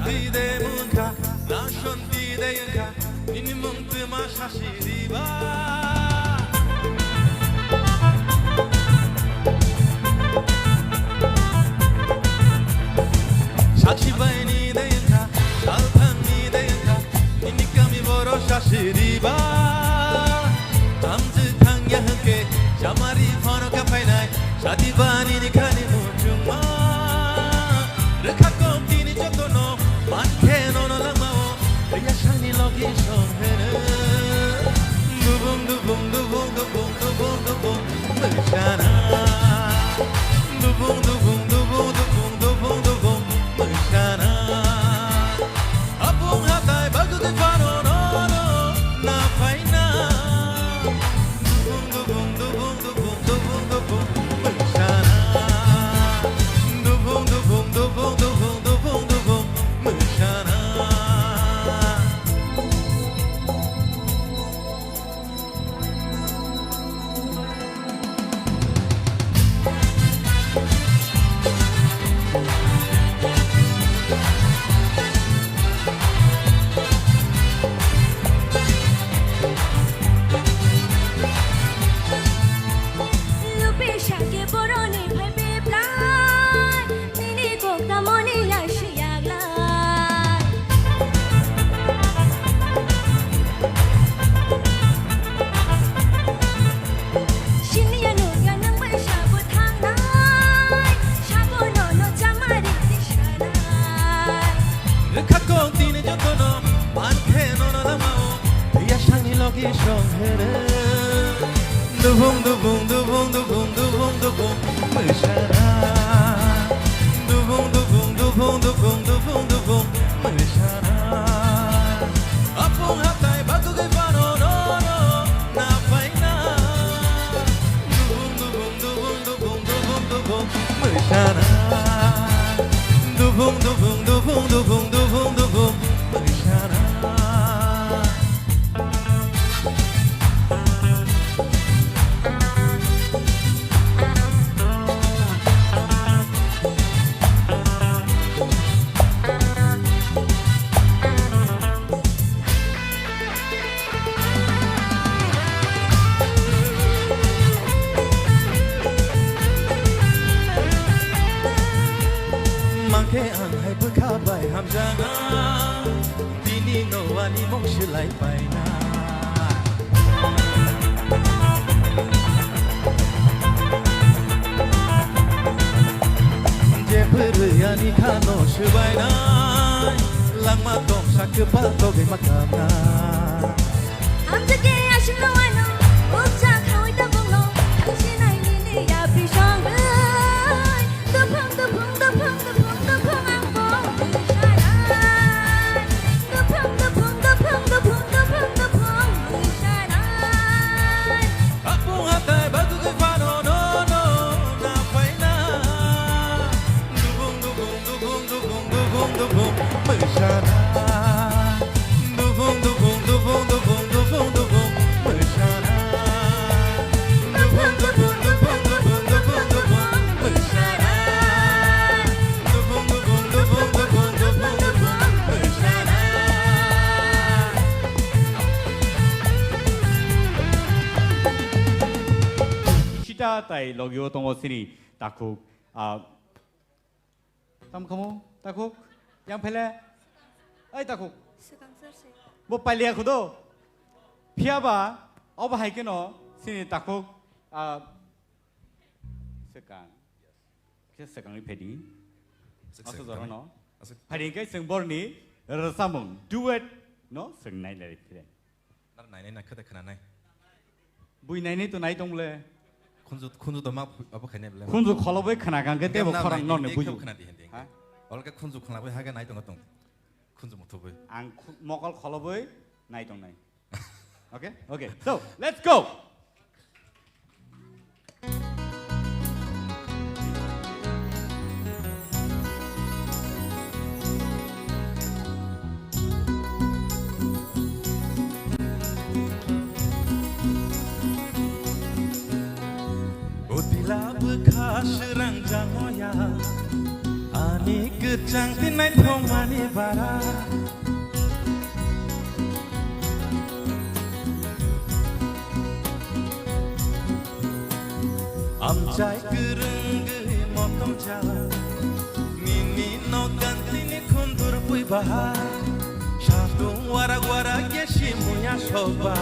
대 문가 나션디 대연가 니니 뭉뜨마 샤시리바 사치바이니 대연가 살탄니 대연가 니니 까미 보러 샤시리바 담즈탕야 함께 자마리 번호가 파이나이 사디바니 니카니 무중마 르카꼼 티니 쪼토노 많게 노노랑마오 야샤니 로케이션 해는 두붕두붕두붕두붕두붕두붕 물샤나 두붕두붕두붕두붕두붕두붕 물샤나 아붕하다이 바그드 파노노노 나 파이나 두붕두붕두붕두붕두붕두붕 물샤나 두붕두붕두붕두붕두붕두붕 물샤나 두붕두붕두붕두붕두붕두붕 물샤나 두붕두붕두붕두붕두붕두붕 물샤나 아붕하다이 바꾸게 바노노노 나 파이나 두붕두붕두붕두붕두붕두붕 물샤나 두붕두붕두붕두붕두붕두붕 물샤나 Bukabai hamjana Dini no ani mongshilai paina Jepuru yani kano shubaina Langma tong sakpa toge makana Amjake ashilo wano Ukja kawai tabungno Tangshinai nini ya pishangai Dupang dupang dupang dupang dupang tại logio tông sini takuk tam kamu takuk yang pele ai takuk bo palia khudo phiaba oba hai keno sini takuk sekang ke sekang ni pedi aso jaro no padi ke sengbor ni rasamung duet no seng nai le phe nar nai na khada khana nai bui nai ni to nai tong le kunzu dama apa khane bele kunzu kholobe khana gang ke te bo khorang no ne buju khana di hende olga kunzu khana bai haga nai tong tong kunzu mothobe ang mokol kholobe nai tong nai okay so let's go kejang tinai thomani bara amjai gerengge motom jalan nini no gantini khundur pui bahar sadung wara geshi munya soba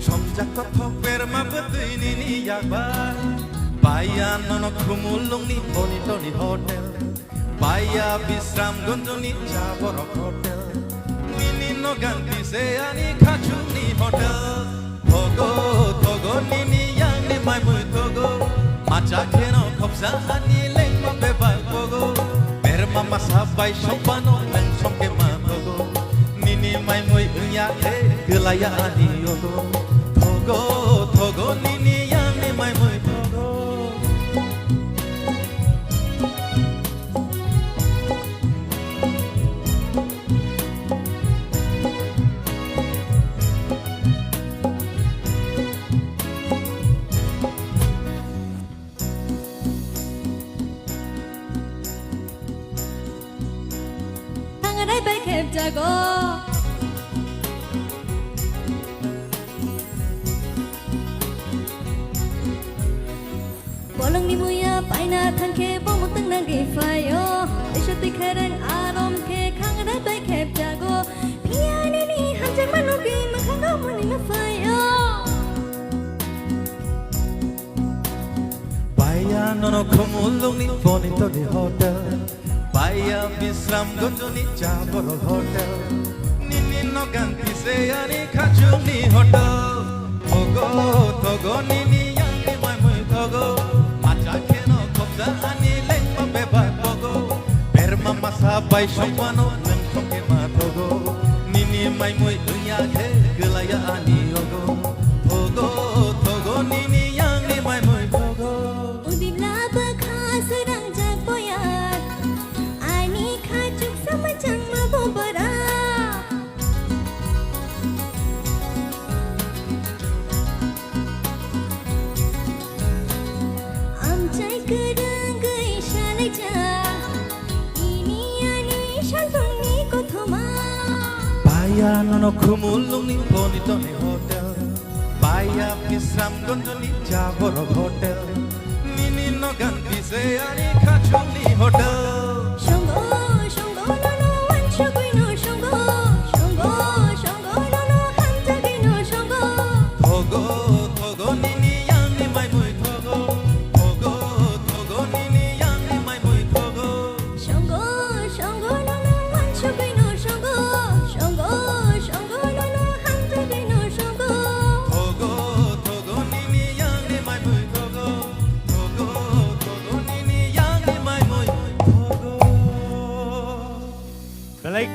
somjak kothok perma betui nini yakbar Baya nono khumulung ni boni toni hotel Baya bisram gonjoni jaborok hotel Nini no ganti se ani khachung ni hotel Thogo thogo nini yang ni mai mui thogo Macha kheno khopsa ani leng ma bebal thogo Mer mama sabai sopano leng somke ma thogo Nini mai mui unya he gelaya ani yogo Thogo thogo nini yang ni mai mui thogo Tanganai bay khep jago Bolong ni muya paina thangke bomok tang nagi fayo Ishati kharang arom ke khanganai bay khep jago Piani ni hanjang manuki makhanga muni ma fayo Baya nono khumulung ni boni toni hotel Baya bisram gonjoni jaborok hotel Nini no ganti se ani khachung ni hotel Thogo thogo nini yang ni mai mui thogo Macha kheno khopsa ani leng ma beba thogo Per mama sabai sopano leng somke ma thogo Nini mai mui unya he gelaya ani yogo Thogo thogo nini yang ni mai mui thogo Udim laba khasarang jag boyat Ani khachuk samachang mabobara Amchai kereng gai shalai ja Ini ani shaltung ni kothoma Baya nono khumulung ni boni toni hotel Baya bisram gonjoni jaborok hotel Nini no ganti se ani khachung ni hotel Shongo shongo no no wanchagui no shongo Shongo shongo no no hanjagui no shongo Thogo thogo nini yang ni mai mui thogo Thogo thogo nini yang ni mai mui thogo Shongo shongo no no wanchagui no shongo Shongo shongo no no hanjagui no shongo Thogo thogo nini yang ni mai mui thogo Thogo thogo nini yang ni mai mui thogo Balik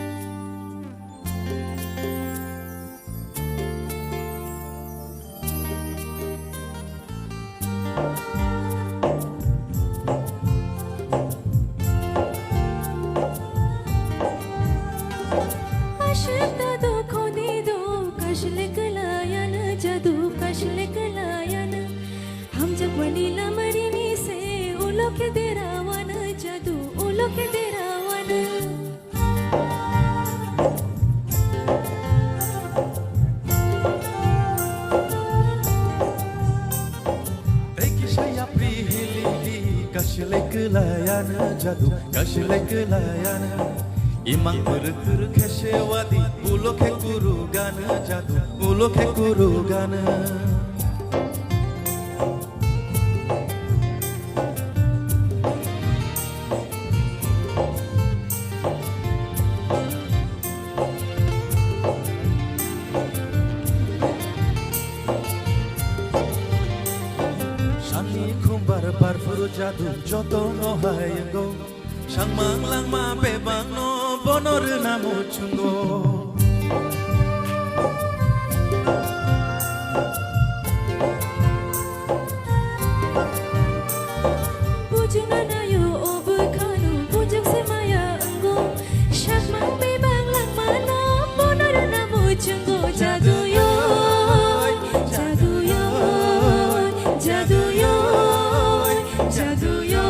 Aşıkta dokonido kaşlik layan jadu kaşlik layan Ham jab manila marini se uloke derawan jadu uloke derawan Ekishaya prihilili kashlek layana jadu kashlek layana Imang tur kheshewadi ulokhe guru gana jadu ulokhe guru gana Shani khumbar barfuru jadu joto no hayengo Shangmang lang ma bebang no bonor namo chungo Bujuna nayo obukanu bujak semaya enggo Shakmang bebang lang mana bonor namu chungo jadu yo jadu yo jadu yo jadu yo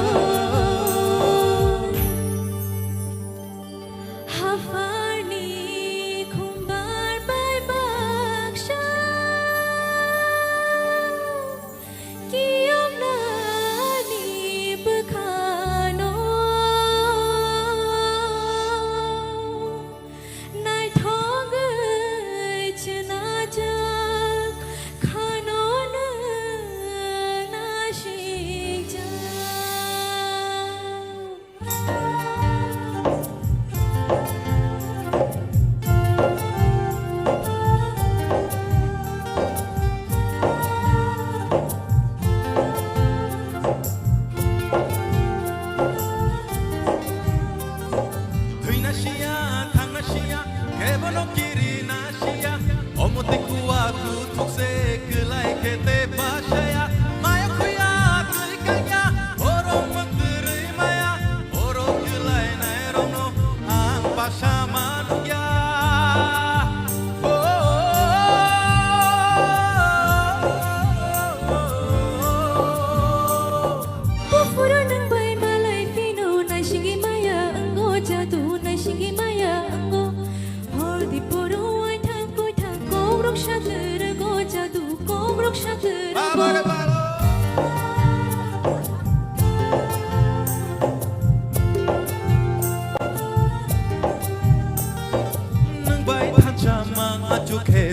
aku tuk se kelai kete pasaya maya kuya kelikanya orang menteri maya orang kelai nai rono ang pasama ya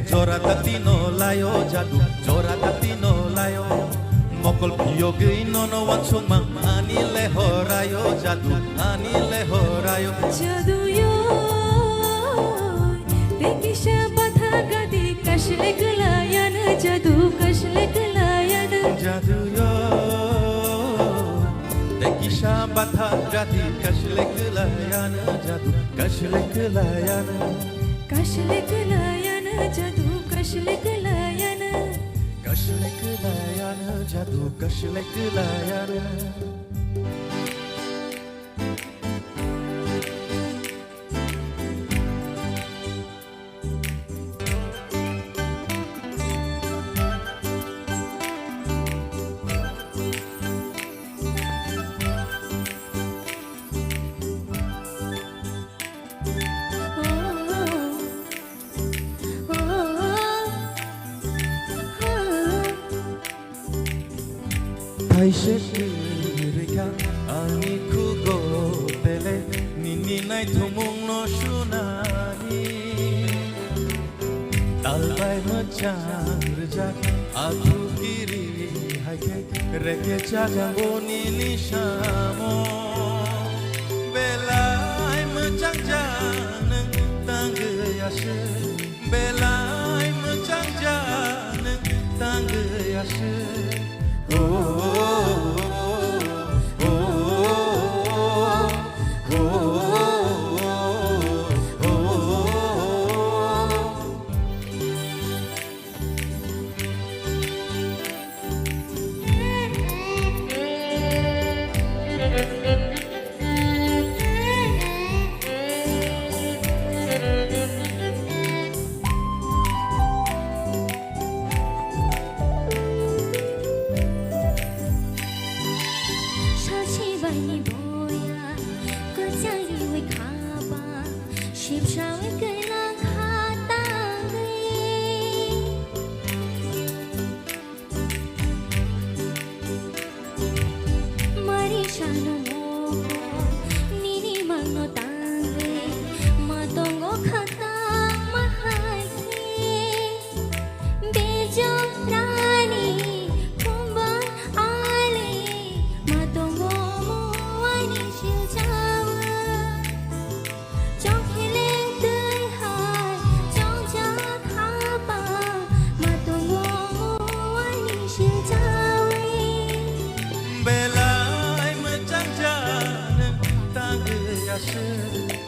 Jora tatino layo jadu, jora tatino layo. Mokol piyogi nono wansung mang ani lehorayo jadu, ani lehorayo. Jadu yo, dekisha batha gadi kashle kelayan jadu kashle kelayan. Jadu yo, dekisha batha gadi kashle kelayan jadu kashle kelayan. Kashle kelayan jadu kashle kelayan. Kashle kelayan jadu kashle kelayan. Aishe kirika ani kugo tele nini nai thumung no shunani talbai macam rejak aku kiri haike reke jago nini shamo belai macam janang tangga yashe belai macam janang tangga yashe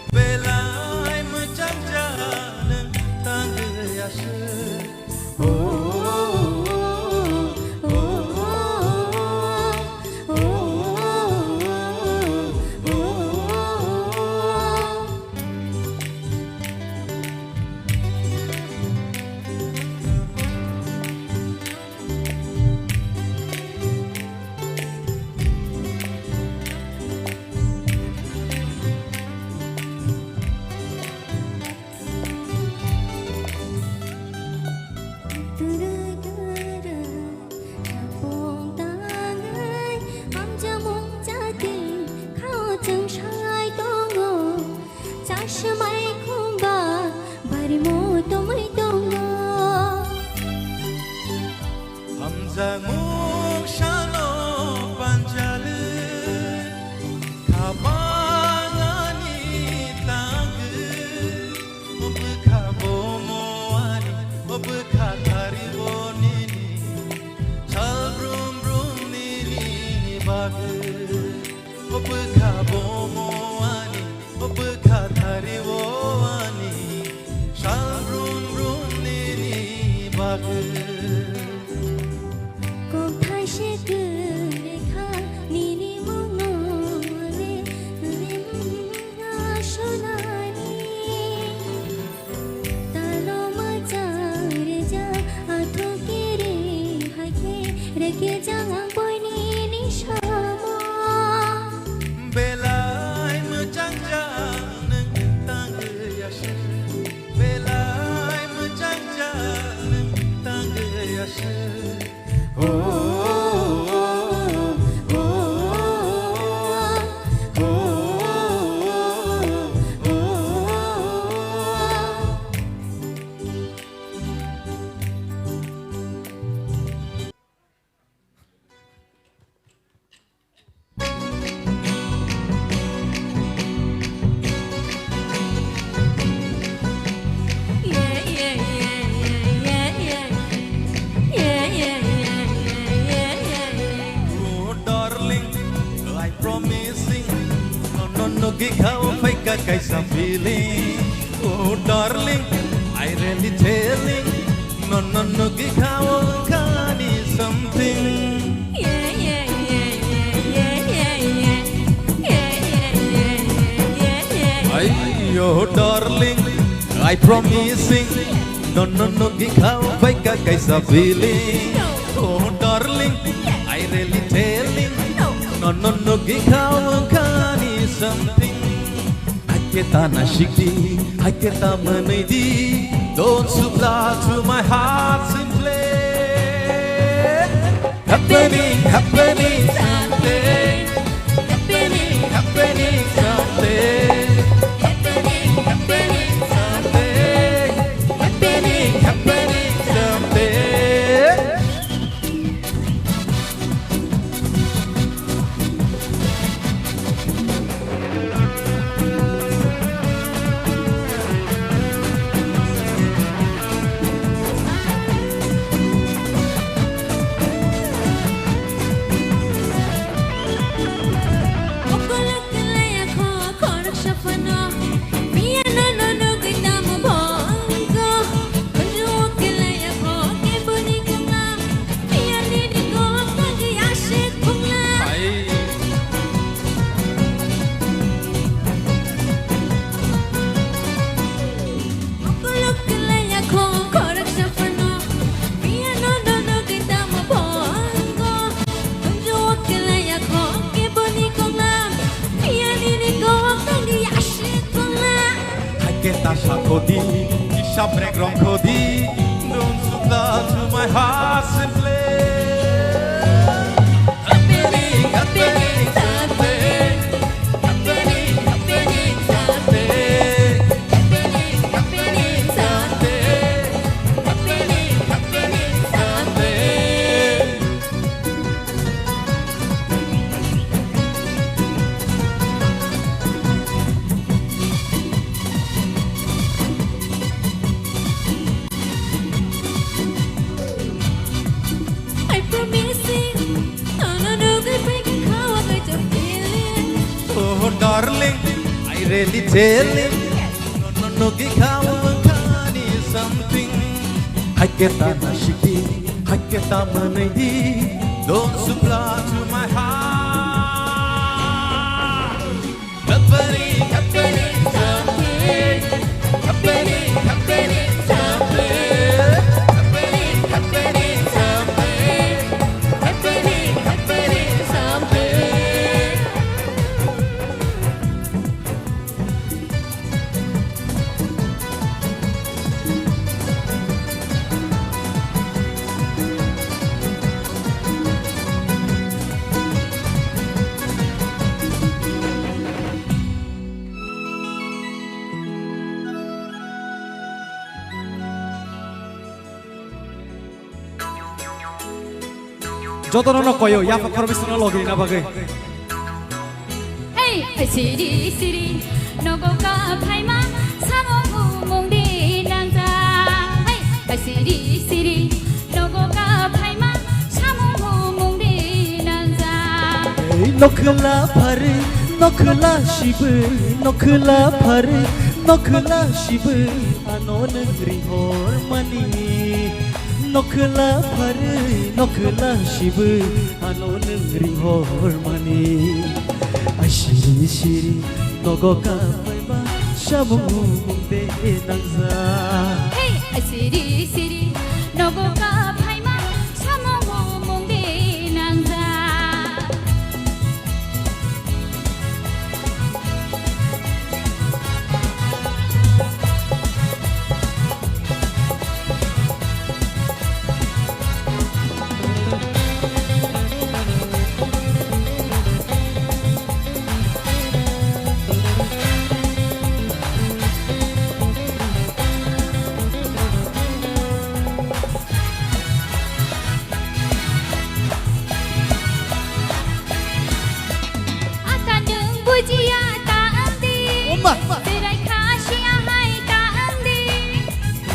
belai macam janang tangga yashe Feeling, oh darling, I really telling, no, give how can is something. Oh darling, I promising, no, give how a feeling. Oh darling, I really telling, no, give how can is something. Kita nasyikdi, kita menidi. Don't supply to my heart simply. Happening, someday. Happening, someday. Happening, someday. Happening, someday. Kita sakodi, kisah bregrong kodi. Don't supply to my heart simply. Happening, someday. Happening, someday. Happening, someday. Happening, someday. Oh darling, I really telling, no, give how can is something. Kita nasyikdi, kita menidi. Don't supply to my heart. Happening, someday. Happening, someday. Happening, someday. Happening, someday. Jodoh koyo, ya permis login apa ke? Hey, siri, nogo ka paima, samo umong di nangza. Hey, siri, nogo ka paima, samo umong di nangza. Nokla pare, nokla shibu, anon rihor mani. 너클라 파르 너클라 시브 아노는 링홀마니 아시리 시리 너고가 발바 샤몽몽데 낭자 헤이 시리 시리 너고가 파이마 사모모몽데 낭자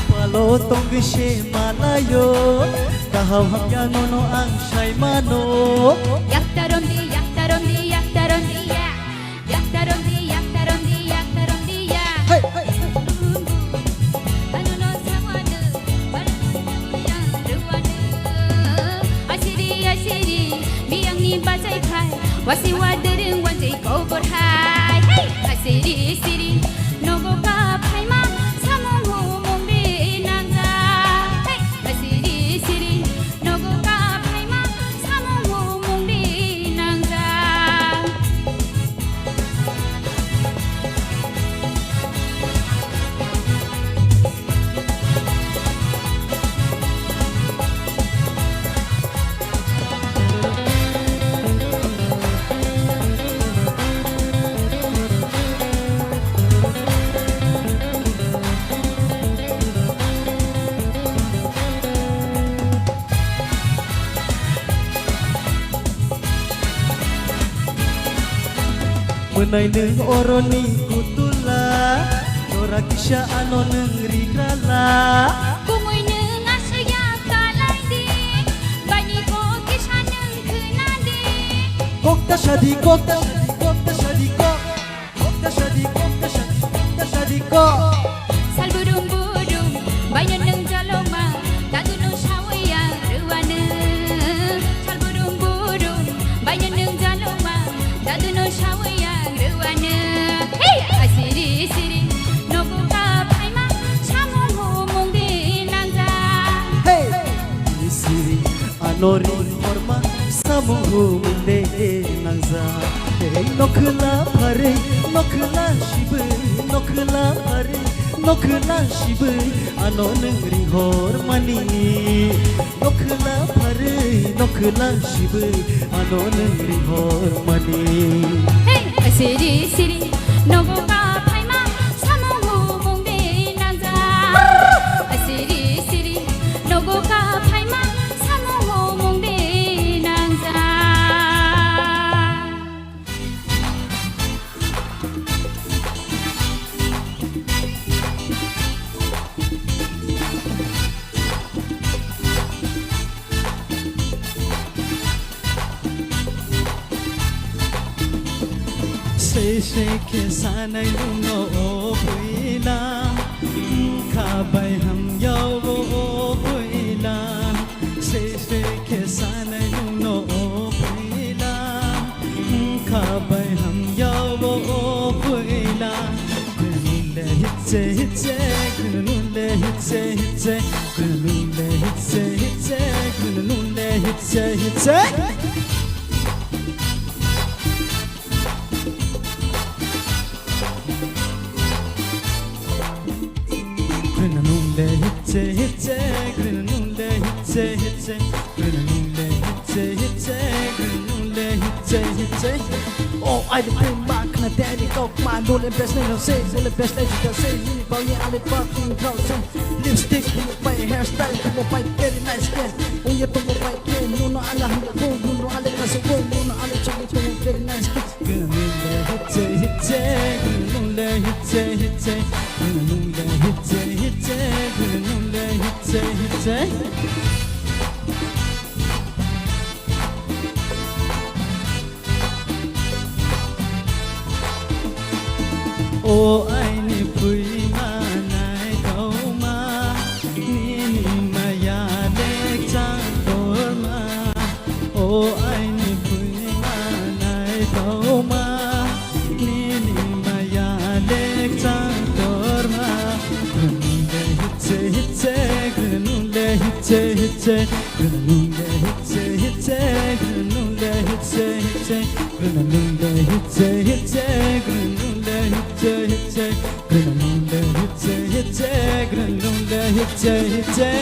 Palo tong gishe malayo kahau hamya nono ang shai mano 약다롬디 약다롬디 약다롬디 약다롬디 약다롬디 약다롬디 야 아노노 상와드 바르야 르와드 아시리 아시리 미양니 바자이카이 와시와드릉 완제이 고볼하이 아시리 시리 노고가 팔마 사모모몽데 낭자 아시리 시리 노고가 팔마 사모모몽데 낭자 Menai neng oroni kutula Nora kisha ano neng rigrala 공을는 아스야 깔라이디 바니고 기샤는 그나디 Kokta shadi kokta shadi kokta shadi kok Kokta shadi kokta shadi kokta shadi kok 살부름부름 마녀는 잘로마 나도는 샤워야 르와는 살부름부름 마녀는 잘로마 나도는 샤워야 르와는 헤이 아시리 시리 너고가 팔마 사모모몽데 낭자 Hey Siri anori horma samu munde nangza Hey nokla pare nokla shibu nokla pare nokla shibu ano nengri hormani nokla pare nokla shibu ano nengri hormani 헤이 아시리 시리 너고가 팔마 사모모몽데 낭자 아시리 시리 너고가 팔마 사모모몽데 낭자 Se ke sanai no puila khabai ham yau wo puila se ke sanai no puila khabai ham yau wo puila kunule hitse hitse kunule hitse hitse kunule hitse hitse kunule hitse hitse Grenanule hitse hitse grenanule hitse hitse grenanule hitse hitse grenanule hitse hitse Oh I depend back na daddy talk my no le best name say the best age to say me boy I let fucking go say lipstick my hairstyle to my very nice skin on your to my skin no ala ko no ala kaso ko no ala chali to very nice skin grenanule hitse hitse grenanule hitse hitse grenanule hitse hitse grenanule hitse hitse Oh ai ni pui ma nai thau ma ni ma ya le hitche hitche gruna nunde hitche hitche gruna nunde hitche hitche gruna nunde hitche hitche gruna nunde hitche hitche gruna nunde hitche hitche gruna nunde hitche hitche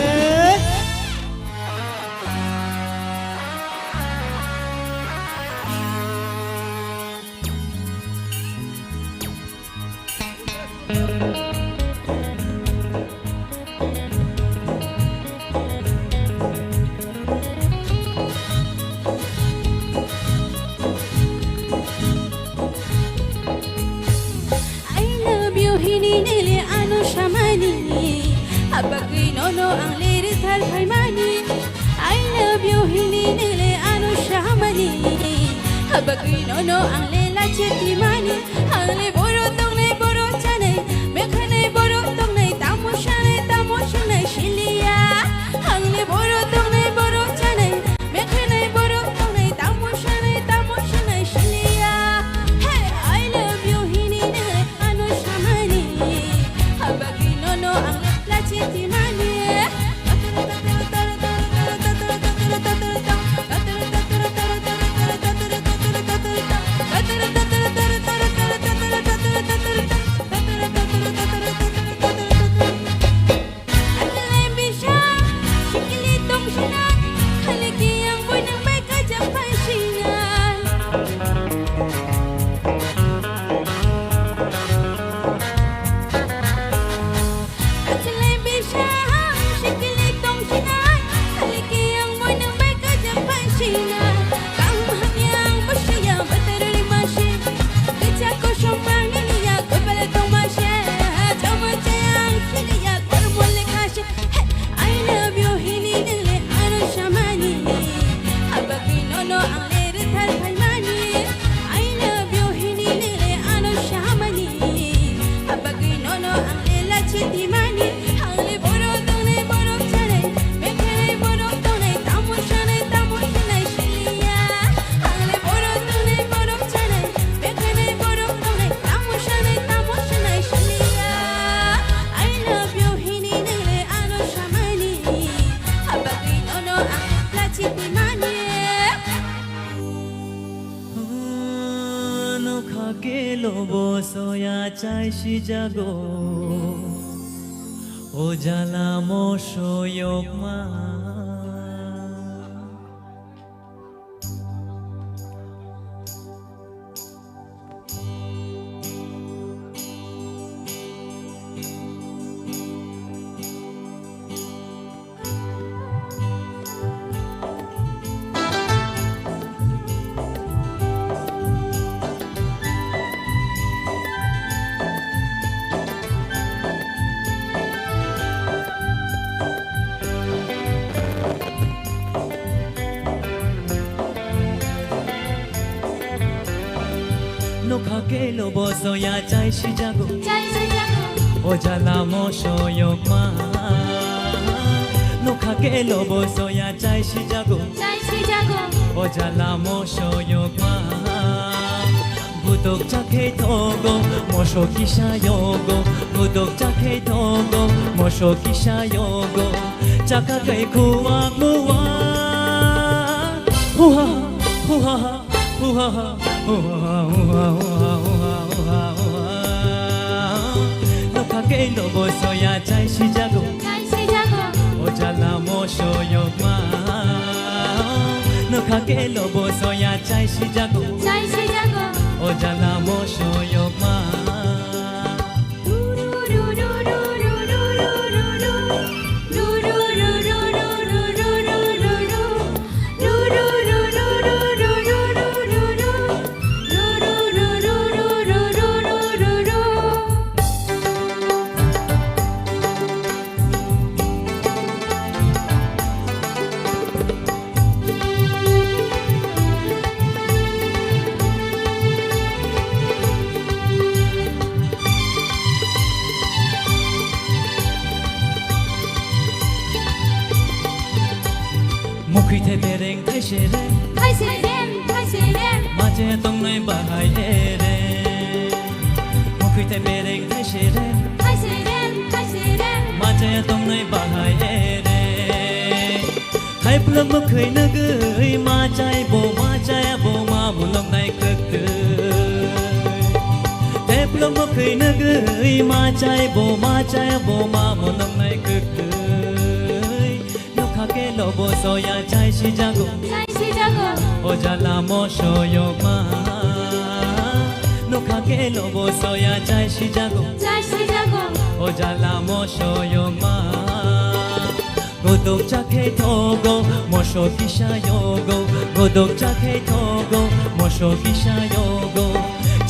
Abagui nono ang lirit hal paimani I love you hini nile anu shamani Abagui nono ang lela chitimani Ang le boro tong le boro chane Mekhane boro tong le tamo shane shilia Ang le boro tong le boro chane Mekhane boro tong le tamo shane shilia Hey I love you hini nile anu shamani Abagui nono ang chai shi jago o jala mo shoyok ma Kelo boso ya chai shi jago o jala mo shoyok ma no kelo boso ya chai shi jago o jala mo shoyok ma budok chakhe togo mosho kisha yogo budok chakhe togo mosho kisha yogo chaka kai kuwa kuwa huha huha huha huha Kelo boso ya chai shi jago o jala mo shoyok ma no kelo boso ya chai shi jago o jala mo shoyok ma Mukhite bereng thai shere maje tong nai bahai ere Mukhite bereng thai shere maje tong nai bahai ere hai plum khơi nơ gơi ma chai bo ma bulong nai cực tư hai plum khơi nơ gơi ma chai bo ma bulong nai cực tư no khake lo bo so ya chai si jago o jala mo so yo ma no khake lo bo so ya chai si jago o jala mo so yo ma godok chakhe thogo mosho kisha yogo godok chakhe thogo mosho kisha yogo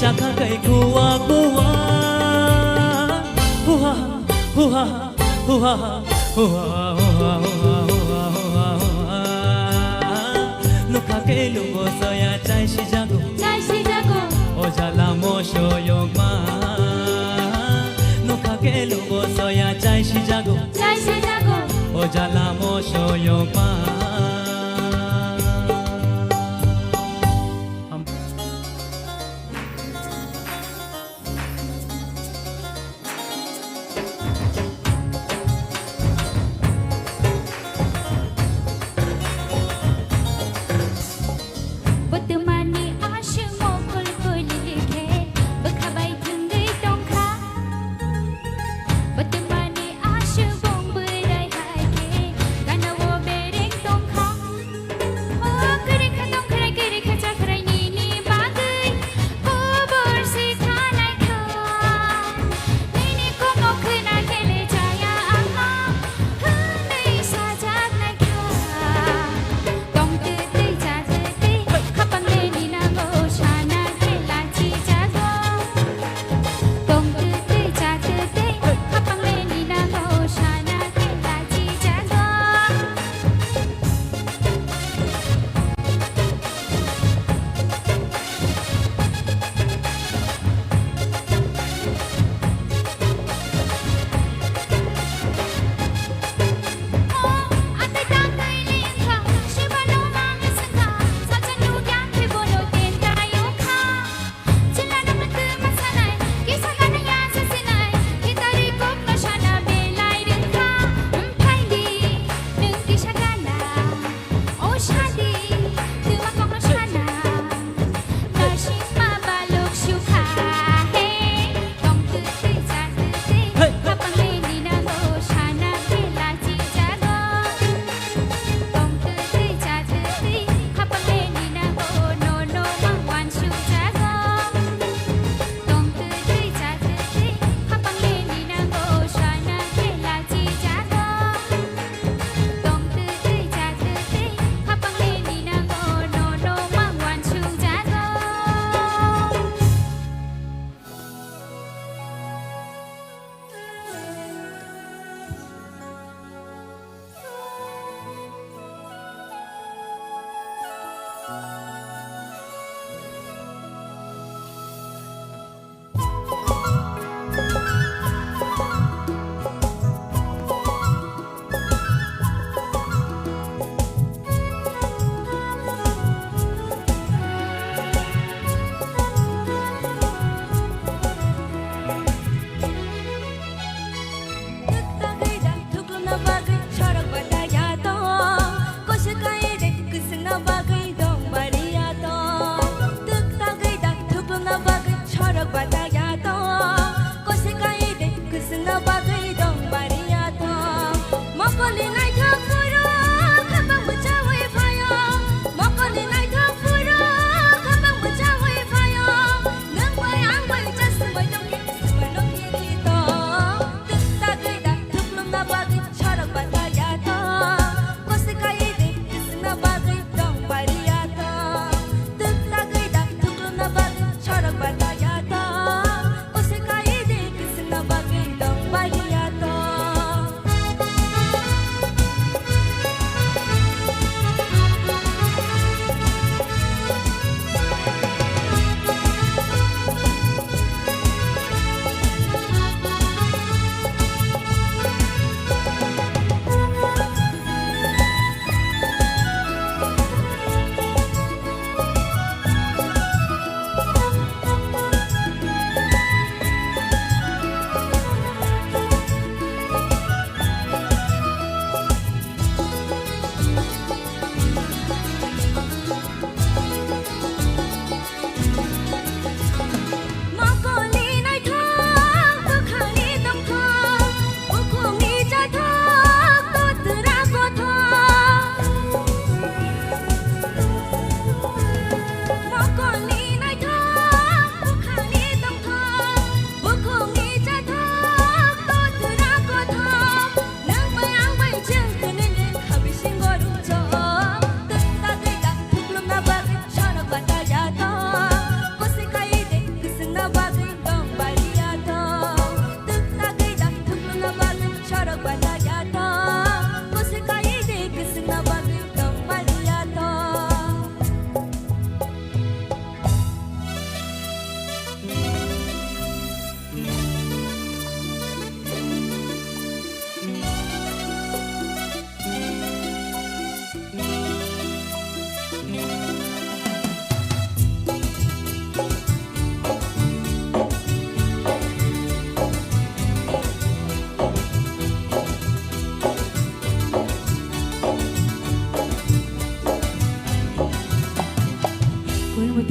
chakha kai kuwa huha huha huha huha nuka ke lungo soya chai shi jago o jala mosho yogma nuka ke lungo soya chai shi jago o jala mosho yogma But the money I should won't be right.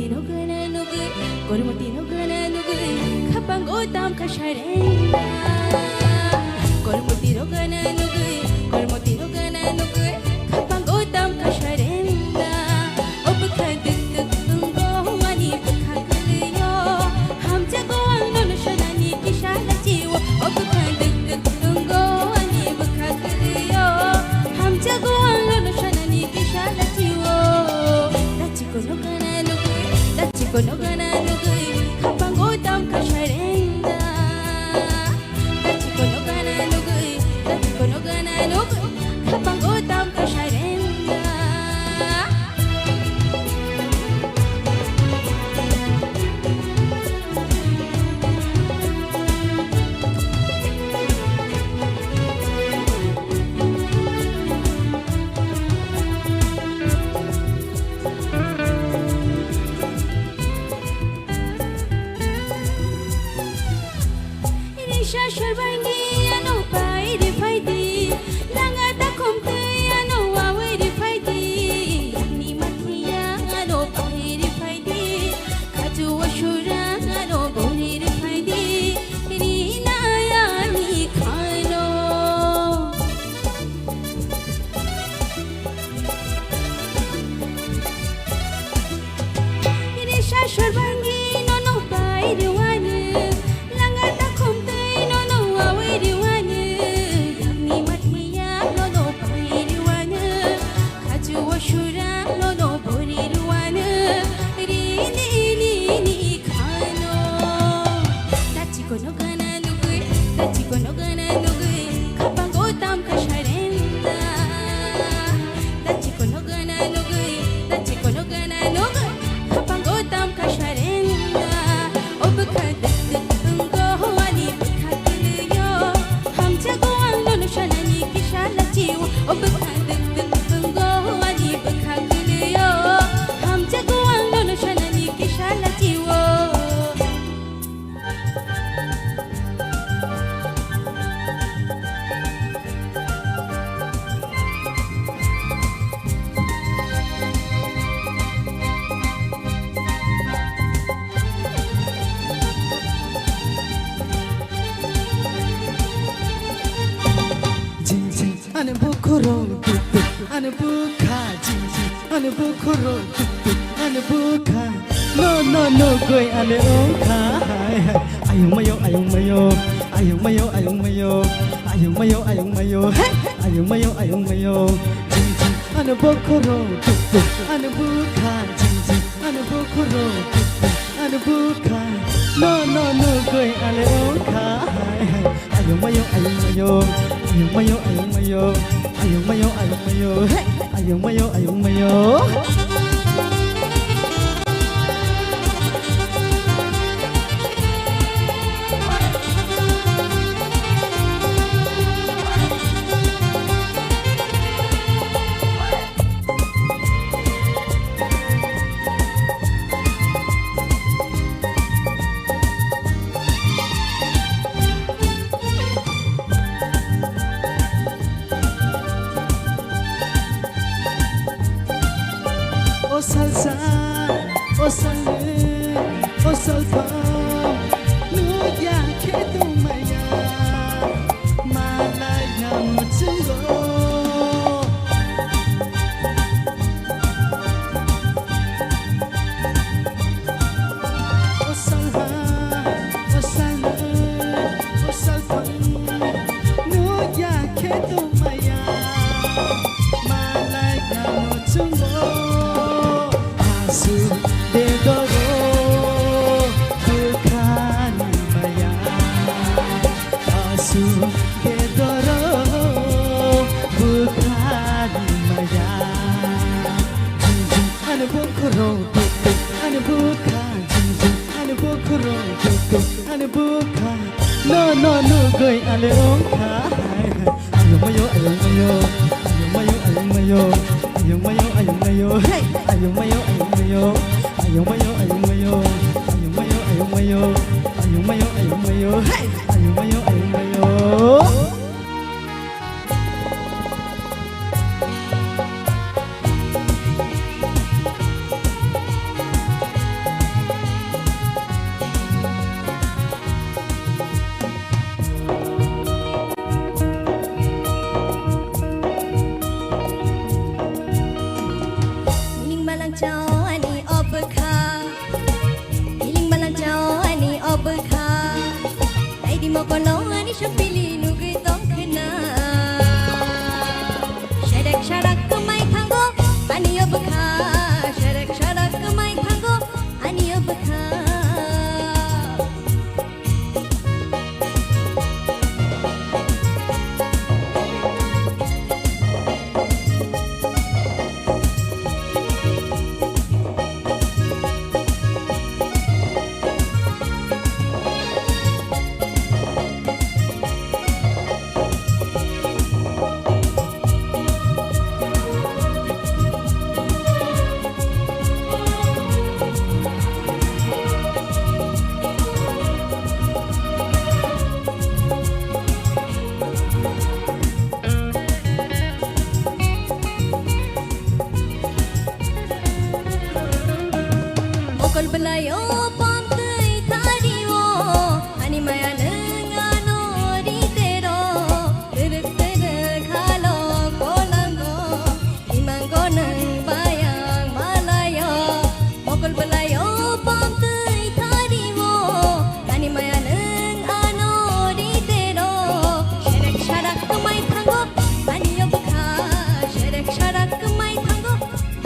Gormutino gana nugu, gormutino gana nugu, kapang utam kasharenda. Gormutino gana nugu, gormutino gana nugu, kapang utam kasharenda. Obka duk duk tungo ani bka kaliyo, ham jago ang nono shanani kishala jiwo. Obka duk duk tungo ani bka kaliyo, ham jago ang nono shanani kishala jiwo. Kono gana nugui, dachi kono gana nugui, kapang utam kasharenda. Dachi kono gana nugui, kapang utam kasharenda. Shashwarbangi ano pai di faidi, langa ta komte ano awe di faidi, ni mathiya ano pai di faidi, kaju ashura ano bori di faidi, ni naya ni khano. Ini shashwarbangi no pai di wani. Kono gana nugui, dachi kono gana nugui, kapang utam kasharenda. Dachi kono gana nugui, kapang utam kasharenda. Obka duk duk tungo ani bka kaliyo, ham jago ang nono shanani kishala jiwo. Obka duk duk tungo ani bka kaliyo, ham jago ang nono shanani kishala jiwo. Ane bukuro tuk tuk, ane buka jinji, ane bukuro tuk tuk, ane buka. No goy ane oka. Ayung mayo, ayung mayo, ayung mayo, ayung mayo, ayung mayo, ayung mayo, ayung mayo, ayung mayo. Jinji, ane bukuro tuk tuk, ane buka jinji, ane bukuro tuk tuk, ane buka. No goy ane oka. Ayung mayo, ayung mayo. Ayung mayo, ayung mayo, ayung mayo, ayung mayo, ayung mayo, ayung mayo. Salsa, oh salve, oh salva, nu ya que tu maya, malaya mutungo. Oh salva, oh salve, oh salva, nu ya que tu maya, malaya mutungo. Asu de doro bukan maya. Asu de doro bukan maya. Jinjing ane bukuro tuk ane bukan. Jinjing ane bukuro tuk ane bukan. No goy ane ongka. Ayung mayo, ayung mayo, ayung mayo, ayung mayo. Ayung mayo, ayung mayo, hey. Ayung mayo, ayung mayo, ayung mayo, ayung mayo, ayung mayo, ayung mayo, ayung mayo, ayung mayo, hey. Ayung mayo, ayung mayo. sepili nugi tongkena Syarak syarak kemai tanggo Aniyo bekha Syarak syarak kemai tanggo Aniyo bekha Mokol belayo pamtai tadiwo Ani maya nengano di tero Terek terek halo kolango Imanggo neng bayang malayo Mokol belayo pamtai tadiwo Ani maya nengano di tero Syarak syarak kemai tanggo Aniyo bekha Syarak syarak kemai tanggo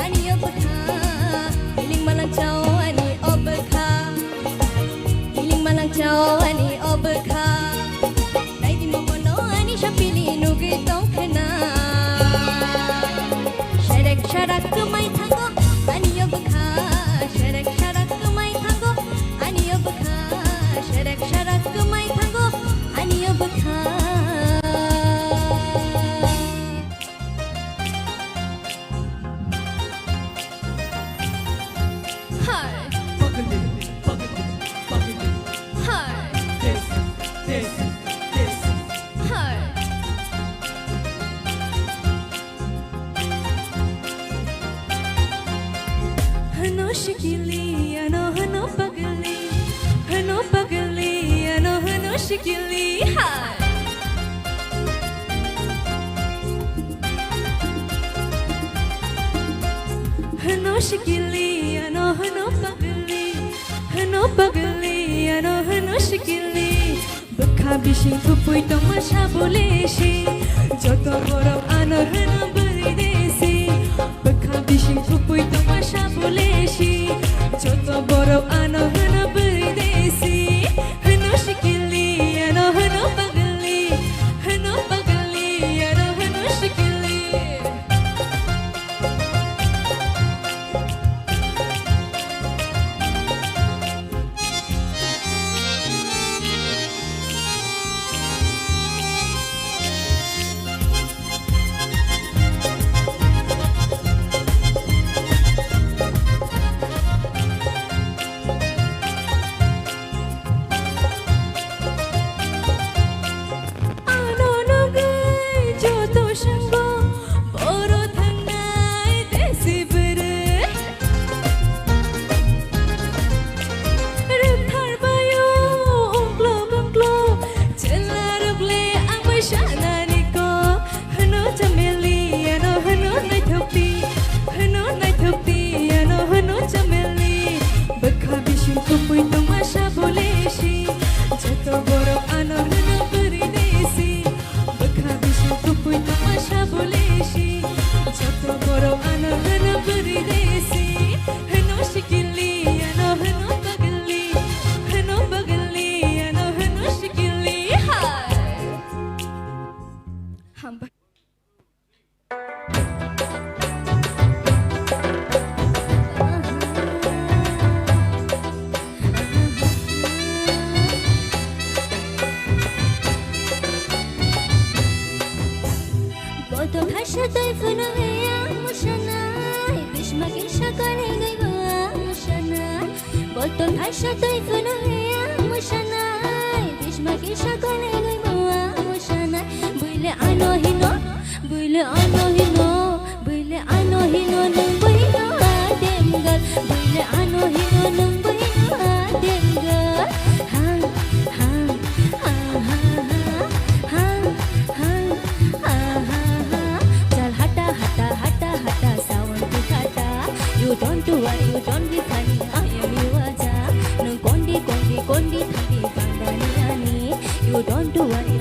Aniyo bekha Iling malang caw Ciao ani obekha Dai di mokono ani sepili nugi tongkena Syarak syarak kemai tanggo ani obekha Syarak syarak kemai tanggo ani obekha Syarak syarak kemai tanggo ani obekha Hai Hano shikili, hano pagali, hano shikili, hai. Hano shikili, hano shikili. Bekha bishing tupui tamasha boleshi, joto gorok ano hano beri desi. Bekha bishing tupui tamasha boleshi, joto gorok ano hano beri desi. Hano shikili, hano pagali, hano shikili. Botol hasha tay funaya mushanai Bishma kisha kone gai mawa mushanai Buile ano hino nung buhino ademgal Buile ano hino nung buhino ademgal Hang Chal hata sawan ki hata You don't do what you don't be funny I am you aja Nung kondi thandi bandani ani You don't do what you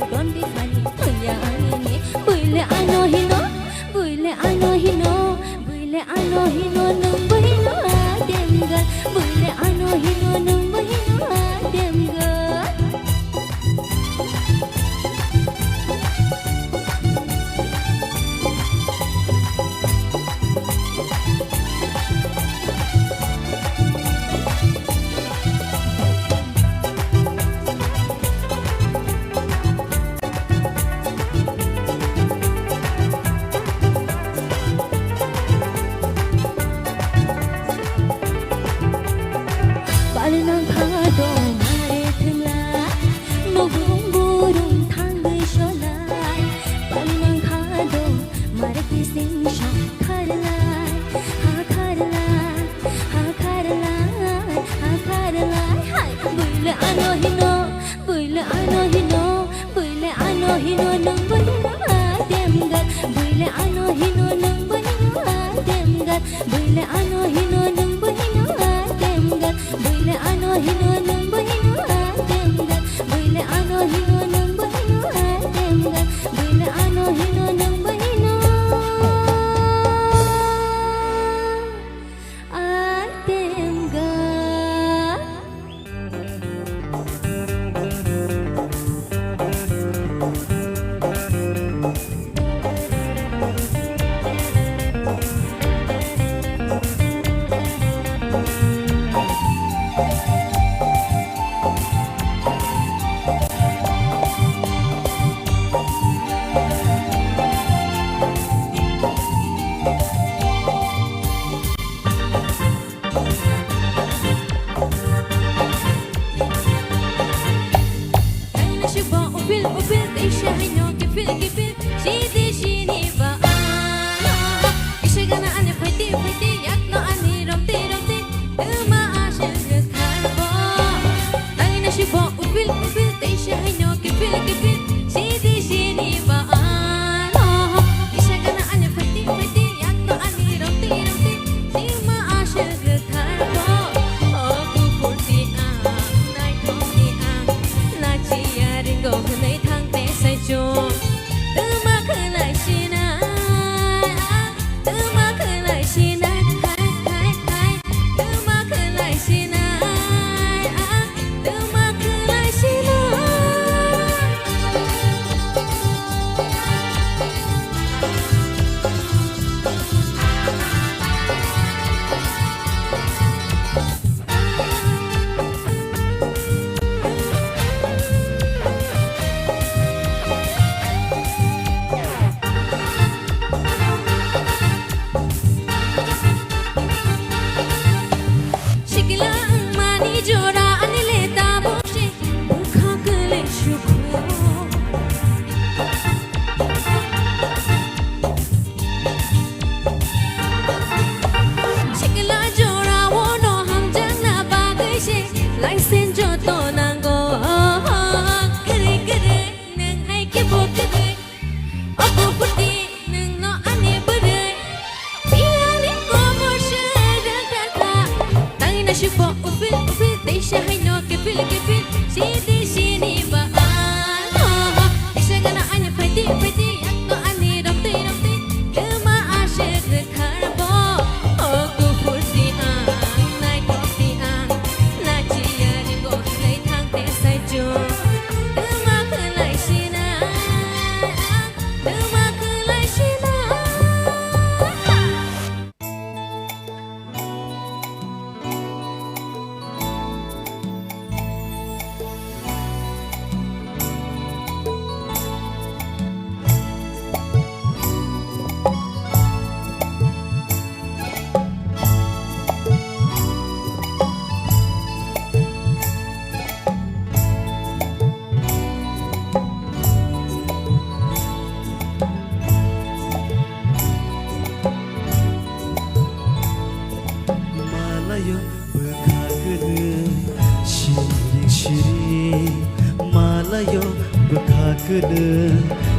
Bule ano hino nang buhino atemgat Bule ano hino nang buhino atemgat Bule ano hino nang buhino atemgat Bule ano hino nang buhino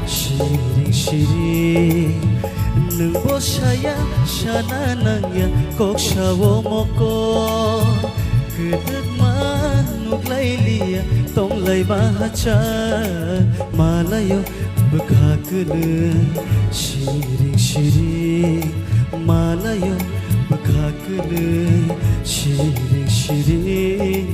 Shiring-shiring Nung bosaya Shana nangya Kok shawo moko Kedet manuk layliya Tong lay bahaca Malayo Bekakele Shiring-shiring Malayo Bekakele Shiring-shiring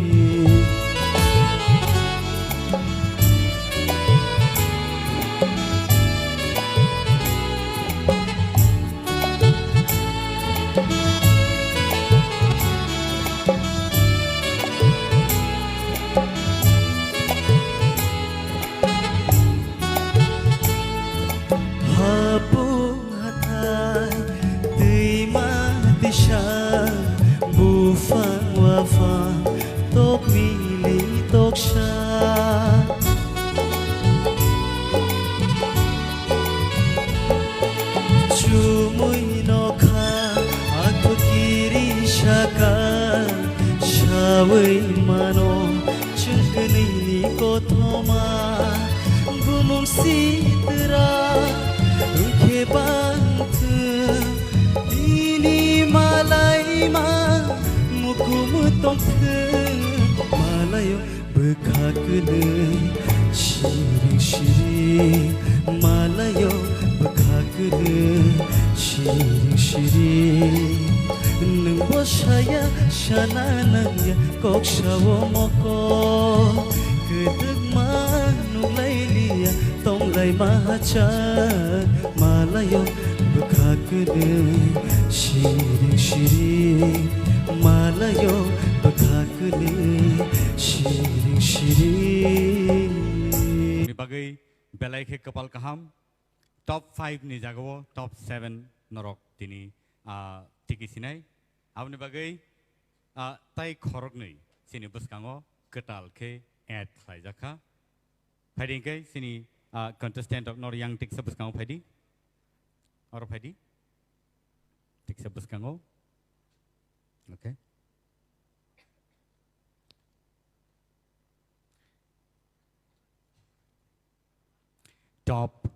Bufang wafang tok mili tok sha Chumuy no kha ato kiri shaka Shaway mano chungkani ni ko thoma Bumum sitra unke bant ini ma mukum tongke malayo bekakene shiring shiring malayo bekakene shiring shiring nung bosaya shana nangya kokshawo moko kedegma nung lailia tong lai macha malayo bekakene shiring shiring malayo bekakene shiring shiring bagai belai ke kapal kaham top 5 ni jagawo top 7 norok tini tiki sinai abni bagai tai khorok nei sini buskango ketal ke ad khai jakha phading ke sini contestant of nor yang tik sabuskango phadi or phadi tik sabuskango okay top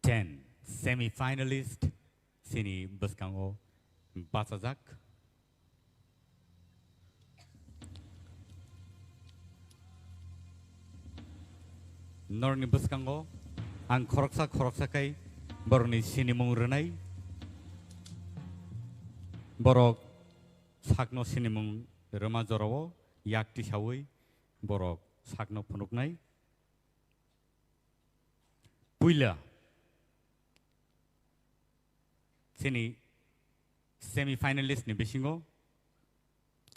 10 semi-finalist sini buskango basajak norni buskango ang khoroksa kai boroni sini mungrenai borok sakno sini mung rama jorowo yakti sawi borok sakno phunuknai puila sini semi-finalist ni bisingo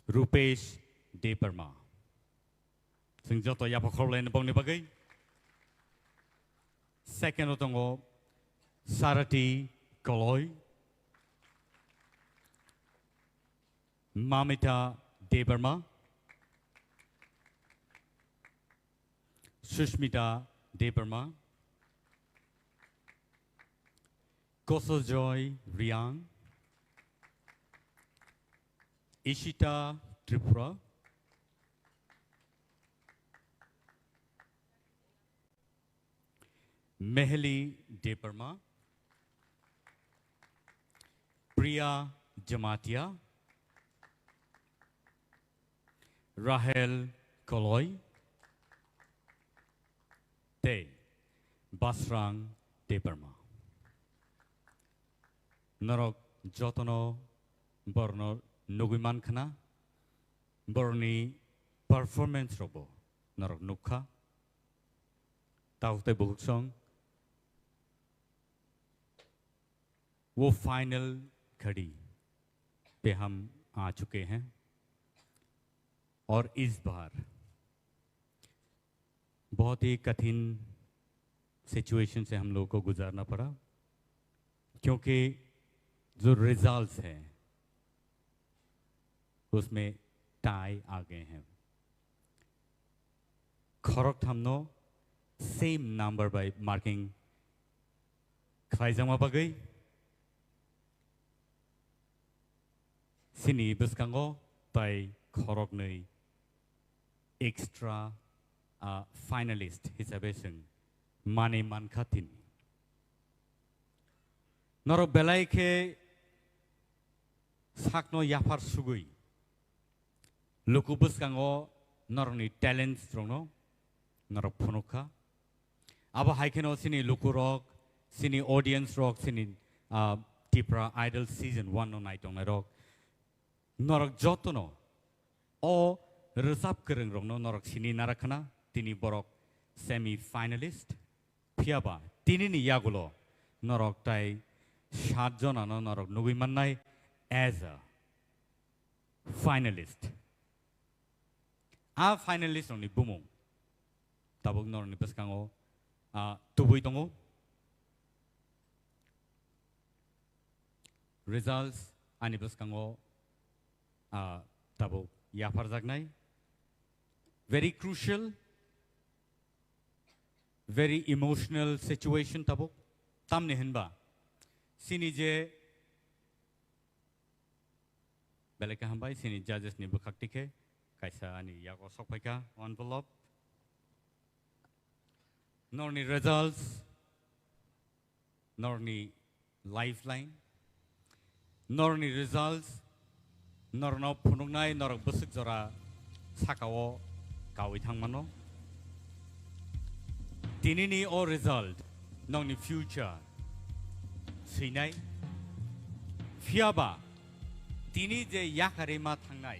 Rupesh Deparma sing joto yapa khorlen bongni bagai second otongo Sarati Koloy Mamita Deparma Sushmita Deparma Kosojoy Riang Ishita Tripura Meheli Deparma Priya Jamatia Rahel Koloy Te Basrang Deparma Norok Jotono Borno Nuguman Khana Borni performance robo Norok Nukha Taute Buksong वो final घड़ी पे हम आ चुके हैं और इस बार बहुत ही कठिन सिचुएशन से हम लोगों को गुजारना पड़ा क्योंकि जो रिजल्ट्स हैं उसमें टाई आ गए हैं खरोक हमनो सेम नंबर बाय मार्किंग खाइजमा बगई Sini buskango by khorok nei extra finalist hisabe sing mane man khatin noro belai ke sakno yafar sugui luku buskango noroni talents strongno noro phunukha aba haikeno sini luku rock sini audience rock sini Tipra Idol season 1 no night on rock Norok jotono o resap kereng rong no norok sini narakana tini borok semi finalist phiaba tini ni yagulo norok tai 7 jona no norok nugimanai as a finalist a finalist oni bumung tabok nor ni peskango tubui tongo results ani peskango tabo yafar jagnai very crucial very emotional situation tabo tamne henba sini je beleka hambai sini judges ni bukaktike kaisa ani yago sokpaika envelope norni results norni lifeline Norni results Norno punungnai norok busuk jora sakao kawi thangmano Tinini o result Nongni future Sinai Fiaba Tini je yakarima thangnai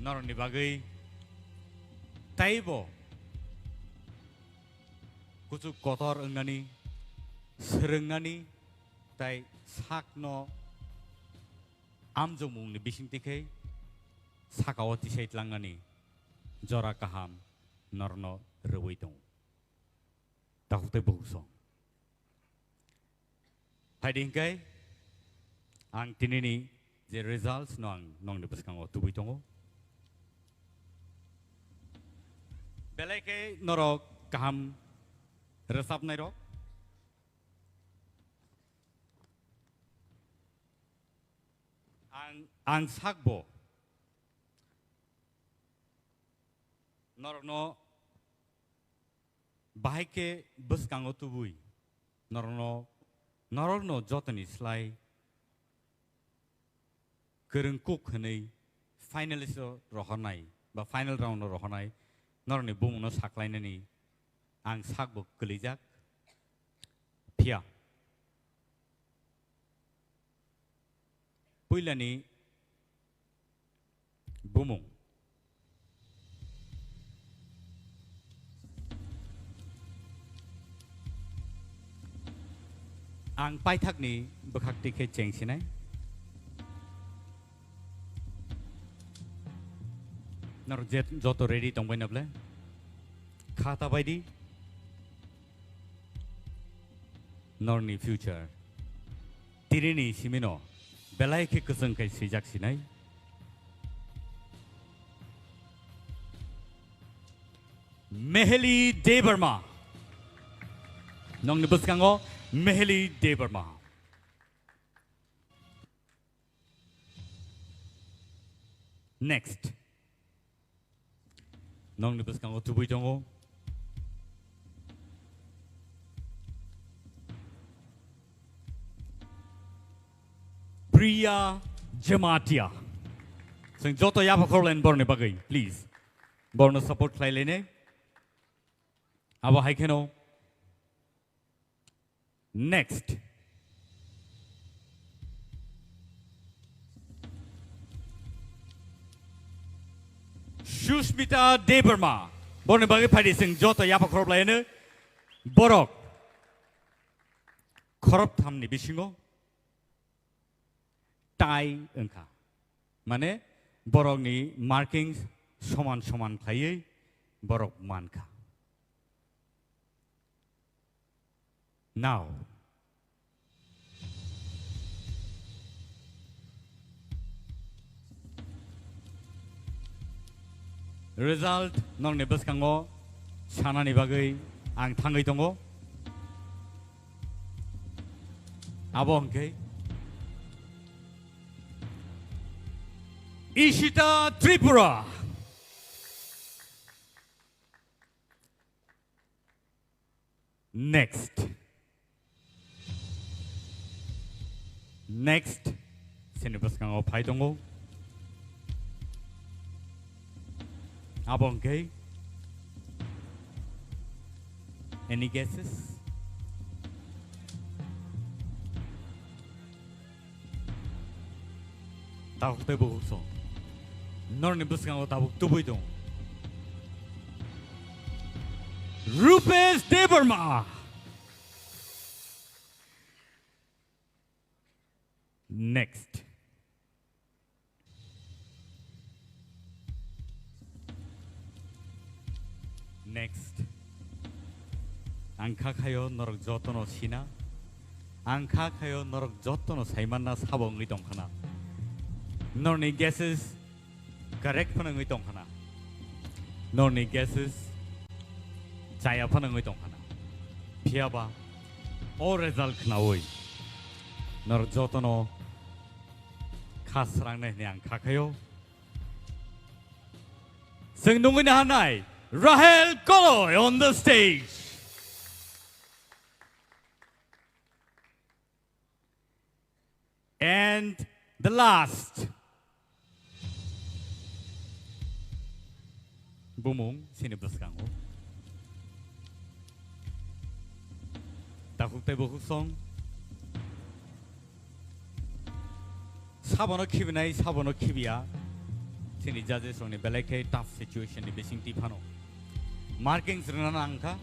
Norni bagai Taibo Kucuk kotor engani Serengani Tai sakno Amjomungni bisingtikei Sakao tisait langani Jora kaham Norno rewaitong Takute bugusong Haidingkai Ang tinini The results nong nibuskango tubuitongo Beleke norok kaham Resap nairok Ang sakbo Norno Bahike buskango tubui Norno jotani slai Kerengkuk hanai finalist rohonai ba final round rohonai Norni bumuno saklainani Ang sakbo kelijak Pia Puilani Bumung Ang paithakni bekhakti ke chengsinai Nor jet joto ready tongbai nable Khata baidi Norni future Tirini simino Belai ke kusung kai sijak sinai Meheli Debarma Nong nibuskango Meheli Debarma Next Nong nibuskango tubui tongo Priya Jamatia Sing joto yapa korlen borne bagai please Borno support klailene Aba haikeno Next Shushmita Debarma Borne bagai phadi sing joto yapa korlen Borok Korop thamni bisingo Tai engka Mane borok ni markings soman khaye borok manka Now Result nong nebuskango sanani bagai ang thangai tongo Abongke Ishita Tripura Next Sinibuskango Paitongo Abongke Any guesses? Tabuk te buhuso Norni buskango tabuk tubuitong Rupesh Debarma Next Angka kayo norok jotono sina Angka kayo norok jotono saimanna sabong itong kana Norni guesses correct panang itong kana Norni guesses Jaya panang itong kana Piaba O result kana oi Nor jotono Kasrang na ni angka kayo Sing nungin na hanay Rahel Koloy on the stage And the last. Bumung sini berskango. Takuk teh buku song. Sabono kibinai sabono kibia. Sini judges song ni belai tough situation ni basing tipano. Markings rana angka.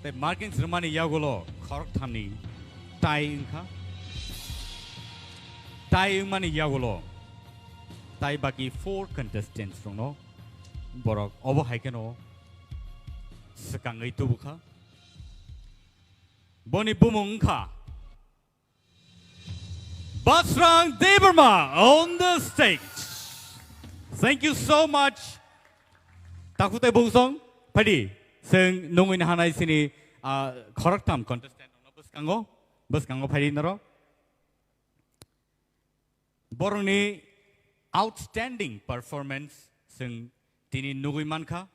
Te markings ramani yagolo korok thamni tai angka. Tai mani yagolo. Tai baki 4 contestants from no. Borok obo haikeno. Sekangai tu buka. Boni bumung ka. Basrang Deberma on the stage. Thank you so much. Takute bungsong padi seng nungin hanai sini korok tam contestant no buskango padi naro. Borong ni outstanding performance seng tini nungui manka.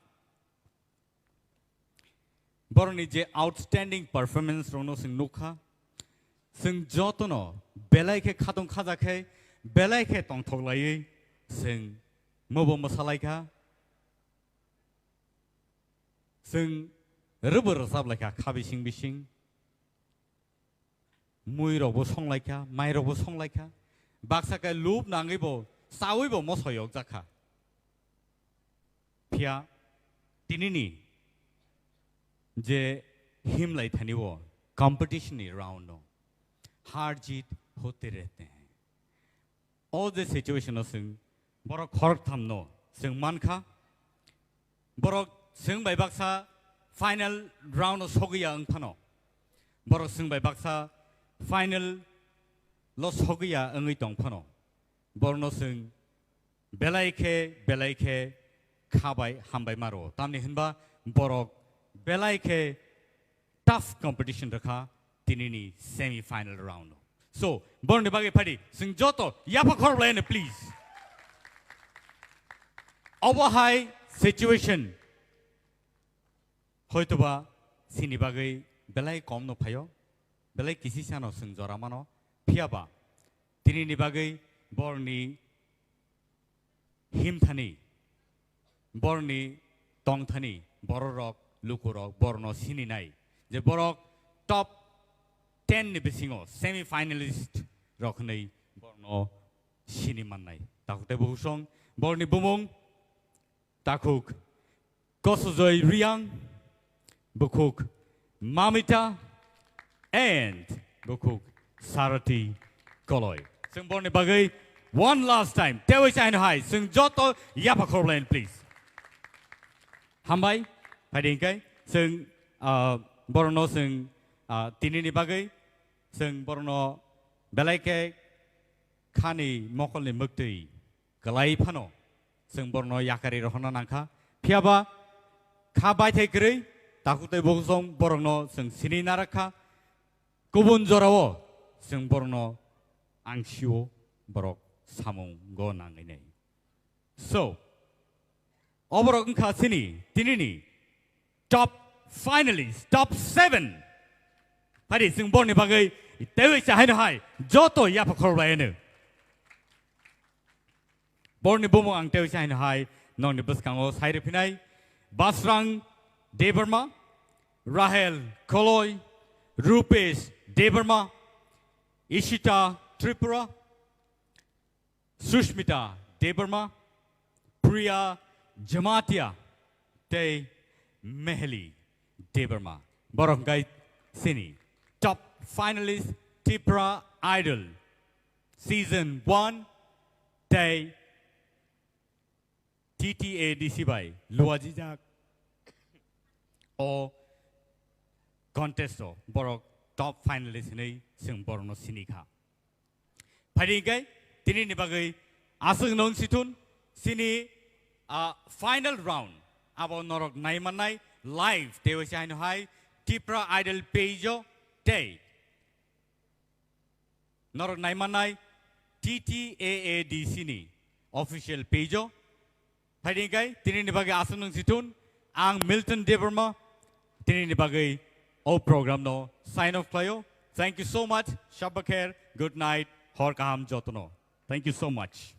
Borong ni je outstanding performance rono seng nukha. Seng jotono belai ke khatong khaja ke belai ke tong thoklai seng mobo masalai ka. Seng rubber sab like a kabishing bishing. Mui robo song like a, my robo song like a. Baksaka loop nangibo, sawibo mosoyok zaka. Pia tinini je him like taniwo competition around no. हार जीत होते रहते हैं all the situation sing borok khorok thamno sing manka borok sing bai baksa final round of sogiya angphano borok sing bai baksa final lo sogiya angai tongphano borno sing belaike khabai hambai maro tamni hinba borok belaike tough competition rakha tinini semi-final round. So, born the bagi party, sing joto, yapa korblane, please. Our high situation. Hoituba, sini bagi, belai kom no payo, belai kisi sano sing joramano, piaba. Tinini bagi, borni him thani, borni tong thani, bororok, lukurok, borno sini nai. Je borok top 10 ni besingo semi finalist rokhnei borno sini mannai takute busong borni bumung takuk kosozoi riang bukuk mamita and bukuk sarati koloi sing borni bagai one last time tewi sign high sing joto yapa korlen please hambai padingkai sing borno sing tinini bagai sing borno belaike khani mokolni mukti galai phano sing borno yakari rohna nangkha phiaba khabai thekri takute bogsong borno sing sini narakha kubun jorao sing borno angshio borok samung go nangai so oborok kha sini tinini top finalists top 7 Padi sing borni bagai tewi sahai hai joto yapa korbaene borni bomo ang tewi sahai hai non ni buskango saire pinai Basrang Deberma Rahel Koloi Rupesh Deberma Ishita Tripura Sushmita Deberma Priya Jamatia Te Mehli Deberma borok gai sini top finalist Tipra Idol season 1 day TTAADC by Luajijak or contest borok top finalist nei sing borno sinika phadi gai tini ni bagai asung non situn sini final round abo norok nai manai live tewe sai no hai Tipra Idol page day. Norok naimanai TTAADC ni official page. Padi kai tini ni bagai asunung situn ang Milton Deberma tini ni bagai o program no sign off playo. Thank you so much. Shabakher. Good night. hor kaham jotno. Thank you so much.